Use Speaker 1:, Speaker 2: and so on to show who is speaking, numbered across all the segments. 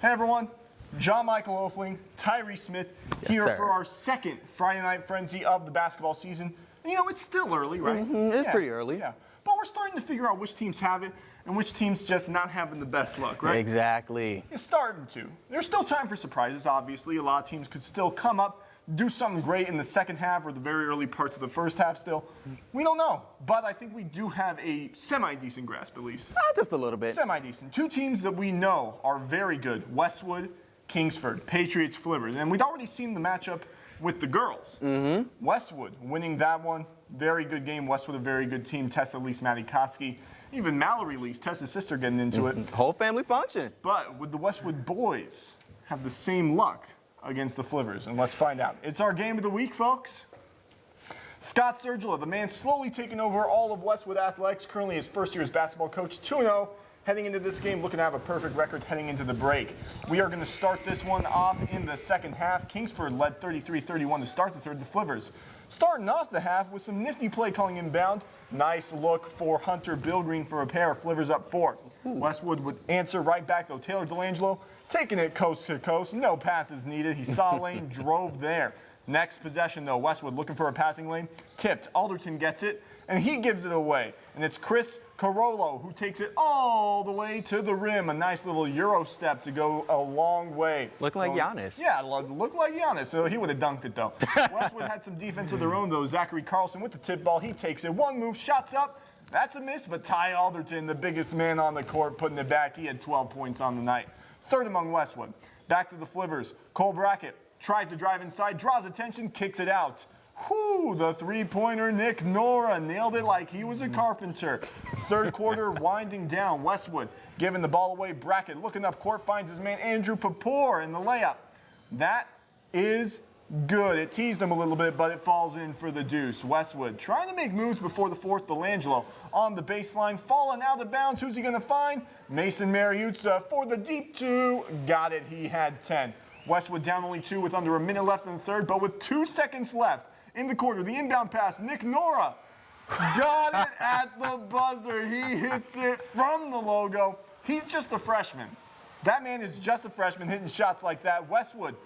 Speaker 1: Hey everyone, John Michael Hoefling, Tyree Smith, here for our second Friday Night Frenzy of the basketball season. And, you know, it's still early, right?
Speaker 2: It's pretty early.
Speaker 1: Yeah, but we're starting to figure out which teams have it and which teams just not having the best luck, right?
Speaker 2: Exactly.
Speaker 1: It's starting to. There's still time for surprises, obviously. A lot of teams could still come up, do something great in the second half or the very early parts of the first half still. We don't know, but I think we do have a semi-decent grasp at least.
Speaker 2: Just a little bit.
Speaker 1: Semi-decent. Two teams that we know are very good, Westwood, Kingsford, Patriots, Flibbers. And we'd already seen the matchup with the girls. Westwood winning that one. Very good game. Westwood a very good team. Tessa Lease, Maddie Koski. Even Mallory Lease, Tessa's sister, getting into it.
Speaker 2: Whole family function.
Speaker 1: But would the Westwood boys have the same luck against the Flibbers? And let's find out. It's our game of the week, folks. Scott Sergila, the man slowly taking over all of Westwood Athletics, currently his first year as basketball coach, 2-0. Heading into this game, looking to have a perfect record heading into the break. We are going to start this one off in the second half. Kingsford led 33-31 to start the third. The Flibbers starting off the half with some nifty play calling inbound. Nice look for Hunter Bilgreen for a pair. Flibbers up 4. Westwood would answer right back, though. Taylor Delangelo taking it coast to coast. No passes needed. He saw a lane, drove there. Next possession, though, Westwood looking for a passing lane. Tipped. Alderton gets it, and he gives it away. And it's Chris Carollo who takes it all the way to the rim. A nice little Euro step to go a long way.
Speaker 2: Looking like Giannis.
Speaker 1: Yeah, looked like Giannis. So he would have dunked it, though. Westwood had some defense of their own, though. Zachary Carlson with the tip ball. He takes it. One move, shots up. That's a miss, but Ty Alderton, the biggest man on the court, putting it back. He had 12 points on the night. Third among Westwood. Back to the Flibbers. Cole Brackett tries to drive inside, draws attention, kicks it out. Whoo, the three-pointer, Nick Nora, nailed it like he was a carpenter. Third quarter winding down. Westwood giving the ball away. Brackett looking up court, finds his man Andrew Papour in the layup. That is good. It teased him a little bit, but it falls in for the deuce. Westwood trying to make moves before the fourth. Delangelo on the baseline, falling out of bounds. Who's he going to find? Mason Mariuzza for the deep two. Got it. He had 10. Westwood down only 2 with under a minute left in the third, but with 2 seconds left in the quarter. The inbound pass, Nick Nora got it at the buzzer. He hits it from the logo. He's just a freshman. That man is just a freshman hitting shots like that. Westwood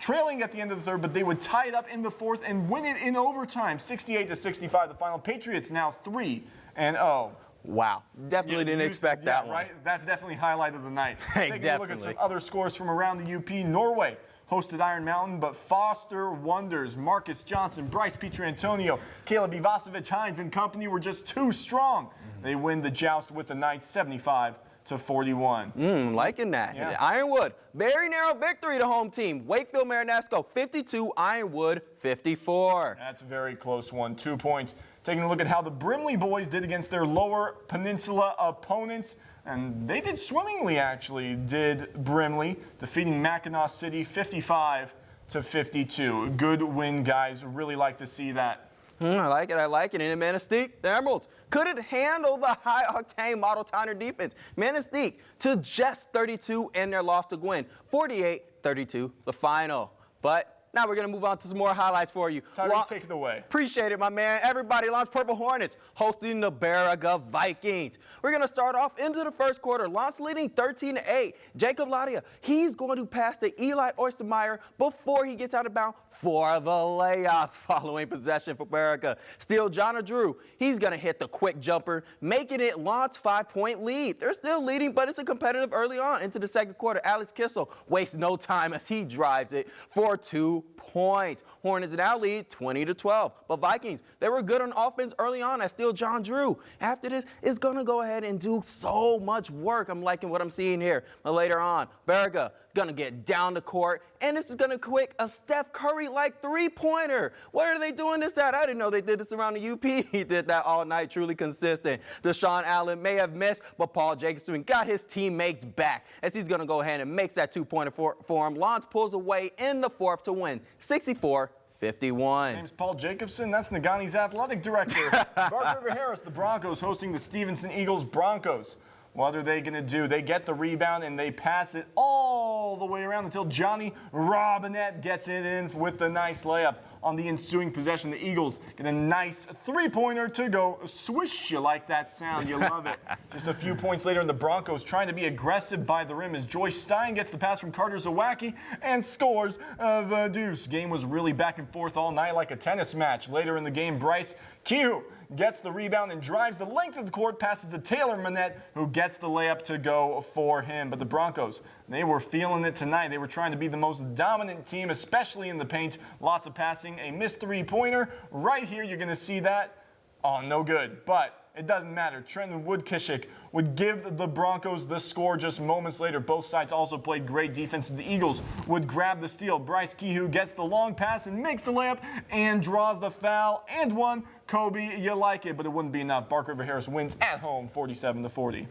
Speaker 1: trailing at the end of the third, but they would tie it up in the fourth and win it in overtime. 68-65 the final. Patriots now 3-0.
Speaker 2: Wow. Definitely didn't expect that one.
Speaker 1: Right? That's definitely highlight of the night.
Speaker 2: Hey,
Speaker 1: Taking a look at some other scores from around the UP. Norway hosted Iron Mountain, but Foster Wonders, Marcus Johnson, Bryce Pietrantonio, Caleb Ivasovic, Hines and company were just too strong. They win the joust with the Knights 75-41.
Speaker 2: Liking that.
Speaker 1: Yeah.
Speaker 2: Ironwood, very narrow victory to home team. Wakefield Marinasco 52, Ironwood 54.
Speaker 1: That's a very close one. 2 points. Taking a look at how the Brimley boys did against their lower peninsula opponents. And they did swimmingly, actually, did Brimley, defeating Mackinac City 55-52. Good win, guys. Really like to see that.
Speaker 2: I like it. And in Manistee, the Emeralds couldn't handle the high-octane Model Towner defense. Manistee to just 32 in their loss to Gwynn, 48-32 the final. But now we're going to move on to some more highlights for you.
Speaker 1: Tyree, take it away.
Speaker 2: Appreciate it, my man. Everybody, Lance Purple Hornets hosting the Baraga Vikings. We're going to start off into the first quarter. Lance leading 13-8. Jacob Ladia, he's going to pass to Eli Oystermeyer before he gets out of bounds for the layup following possession for Baraga. Still, Jonna Drew, he's going to hit the quick jumper, making it Lance's 5-point lead. They're still leading, but it's a competitive early on into the second quarter. Alex Kissel wastes no time as he drives it for 2 points. Hornets now lead 20-12. But Vikings, they were good on offense early on as still John Drew. After this, is going to go ahead and do so much work. I'm liking what I'm seeing here. But later on, Baraga going to get down the court, and this is going to quick a Steph Curry-like three-pointer. Where are they doing this at? I didn't know they did this around the UP. He did that all night, truly consistent. Deshaun Allen may have missed, but Paul Jacobson got his teammates back as he's going to go ahead and makes that two-pointer for him. Lance pulls away in the fourth to win 64-51.
Speaker 1: Name's Paul Jacobson. That's Nagani's athletic director. Bart River Harris, the Broncos hosting the Stevenson Eagles. Broncos What are they going to do? They get the rebound and they pass it all the way around until Johnny Robinette gets it in with the nice layup. On the ensuing possession, the Eagles get a nice three-pointer to go swish. You like that sound. You love it. Just a few points later, and the Broncos trying to be aggressive by the rim as Joyce Stein gets the pass from Carter Zawacki and scores the deuce. Game was really back and forth all night like a tennis match. Later in the game, Bryce Kihu gets the rebound and drives the length of the court, passes to Taylor Manette, who gets the layup to go for him. But the Broncos, they were feeling it tonight. They were trying to be the most dominant team, especially in the paint. Lots of passing, a missed three-pointer. Right here, you're going to see that. Oh, no good. But it doesn't matter. Trenton Woodkishik would give the Broncos the score just moments later. Both sides also played great defense. The Eagles would grab the steal. Bryce Kihu gets the long pass and makes the layup and draws the foul and one. Kobe, you like it, but it wouldn't be enough. Bark River Harris wins at home 47-40.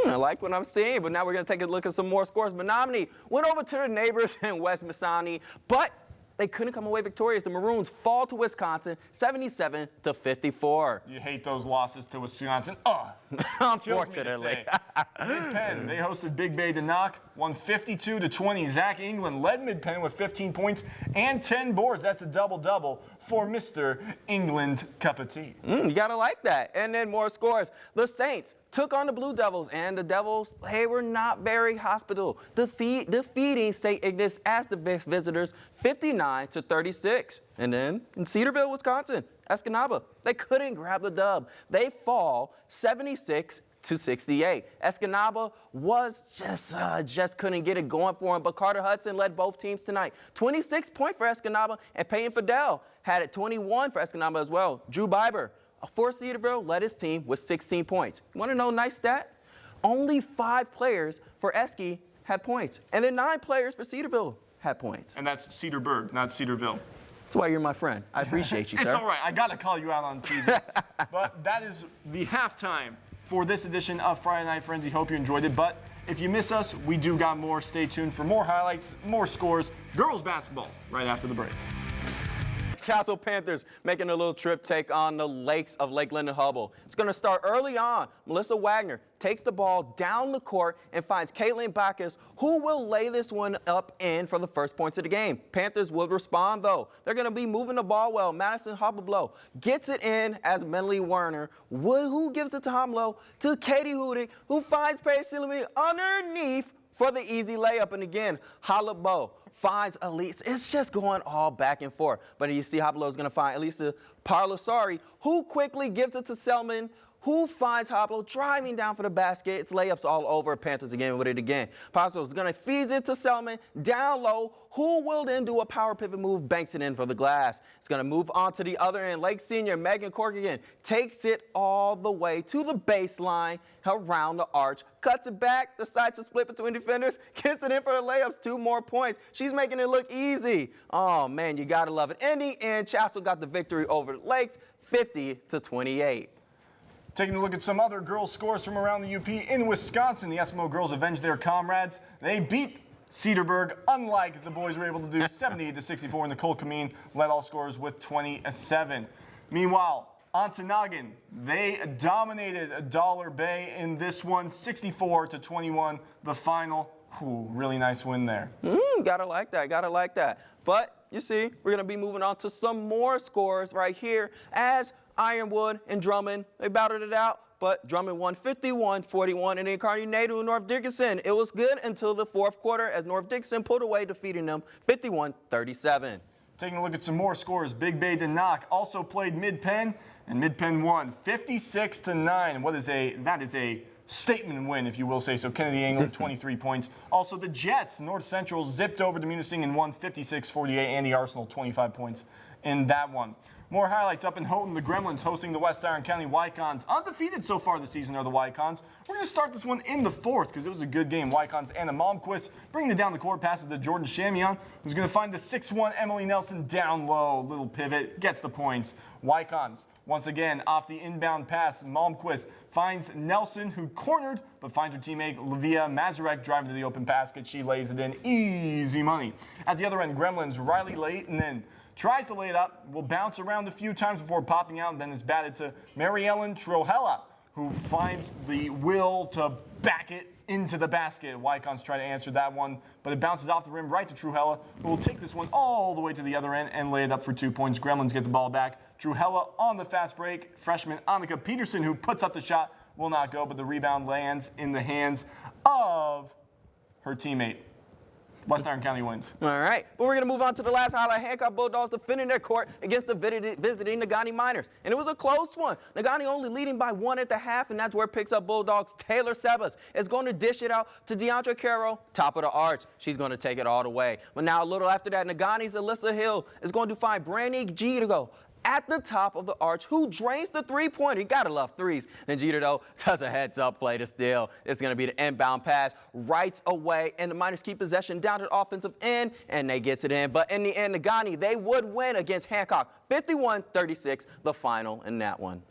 Speaker 2: I like what I'm seeing, but now we're going to take a look at some more scores. Menominee went over to their neighbors in West Mississauga, but they couldn't come away victorious. The Maroons fall to Wisconsin 77-54.
Speaker 1: You hate those losses to Wisconsin.
Speaker 2: Unfortunately.
Speaker 1: Mid-Penn, they hosted Big Bay to knock, won 52-20. Zach England led Mid-Penn with 15 points and 10 boards. That's a double-double for Mr. England Cup of Tea.
Speaker 2: You got to like that. And then more scores. The Saints took on the Blue Devils, and the Devils, they were not very hospitable, defeating St. Ignace as the visitors 59-36. And then in Cedarville, Wisconsin, Escanaba, they couldn't grab the dub. They fall 76-68. Escanaba was just couldn't get it going for him, but Carter Hudson led both teams tonight. 26 points for Escanaba, and Peyton Fidel had it 21 for Escanaba as well. Drew Biber for Cedarville led his team with 16 points. You want to know a nice stat? Only 5 players for Esky had points, and then 9 players for Cedarville had points.
Speaker 1: And that's Cedarburg, not Cedarville.
Speaker 2: That's why you're my friend. I appreciate you, sir.
Speaker 1: It's all right. I got to call you out on TV. But that is the halftime for this edition of Friday Night Frenzy. Hope you enjoyed it. But if you miss us, we do got more. Stay tuned for more highlights, more scores, girls basketball right after the break.
Speaker 2: Castle Panthers making a little trip take on the Lakes of Lake Linden Hubble. It's going to start early on. Melissa Wagner takes the ball down the court and finds Caitlin Bacchus, who will lay this one up in for the first points of the game. Panthers will respond, though. They're going to be moving the ball well. Madison Hoppablow gets it in as Melanie Werner, who gives it to Homlo, to Katie Hudick, who finds Paige Silverman underneath for the easy layup. And again, Hollabo finds Elise. It's just going all back and forth. But you see Hoppablow is going to find Elisa Parlasari, who quickly gives it to Selman, who finds Hoppablow driving down for the basket. It's layups all over. Panthers again with it again. Parlasari is going to feed it to Selman down low, who will then do a power pivot move, banks it in for the glass. It's going to move on to the other end. Lake senior Megan Corrigan takes it all the way to the baseline, around the arch, cuts it back, decides to split between defenders, gets it in for the layups, 2 more points. She's making it look easy. Oh, man, you got to love it. In the end, Chassell got the victory over the Lakes, 50-28.
Speaker 1: Taking a look at some other girls' scores from around the UP. In Wisconsin, the Eskimo girls avenged their comrades. They beat Cedarburg, unlike the boys were able to do, 78-64, and Nicole Kameen led all scorers with 27. Meanwhile, Ontonagon, they dominated Dollar Bay in this one, 64-21, the final. Ooh, really nice win there.
Speaker 2: Gotta like that. But you see, we're gonna be moving on to some more scores right here as Ironwood and Drummond, they battled it out, but Drummond won 51-41, and then Incarnate and North Dickinson. It was good until the 4th quarter as North Dickinson pulled away, defeating them 51-37.
Speaker 1: Taking a look at some more scores, Big Bay to knock also played Mid-Penn, and Mid-Penn won 56-9. That is a statement win, if you will say so. Kennedy England, 23 points. Also, the Jets, North Central, zipped over to Munising and won 56-48, and the Arsenal, 25 points in that one. More highlights up in Houghton. The Gremlins hosting the West Iron County Wycons. Undefeated so far this season are the Wycons. We're going to start this one in the 4th because it was a good game. Wycons Anna Malmquist bringing it down the court, passes to Jordan Shamion, who's going to find the 6'1" Emily Nelson down low. Little pivot, gets the points. Wycons, once again, off the inbound pass. Malmquist finds Nelson, who cornered, but finds her teammate Livia Mazurek driving to the open basket. She lays it in. Easy money. At the other end, Gremlins, Riley Leighton tries to lay it up, will bounce around a few times before popping out, and then is batted to Mary Ellen Trohella, who finds the will to back it into the basket. Wycon's trying to answer that one, but it bounces off the rim right to Truhella, who will take this one all the way to the other end and lay it up for 2 points. Gremlins get the ball back. Truhella on the fast break. Freshman Annika Peterson, who puts up the shot, will not go, but the rebound lands in the hands of her teammate. West Iron County wins.
Speaker 2: All right, but we're going to move on to the last highlight. Hancock Bulldogs defending their court against the visiting Nagani Miners. And it was a close one. Nagani only leading by 1 at the half, and that's where it picks up Bulldogs. Taylor Sebas is going to dish it out to DeAndre Caro, top of the arch. She's going to take it all the way. But now a little after that, Nagani's Alyssa Hill is going to find Brandy G to go at the top of the arch, who drains the three-pointer. You gotta love threes. And Jeter, though, does a heads-up play to steal. It's gonna be the inbound pass right away, and the Miners keep possession down to the offensive end, and they gets it in. But in the end, Nagani, they would win against Hancock. 51-36, the final in that one.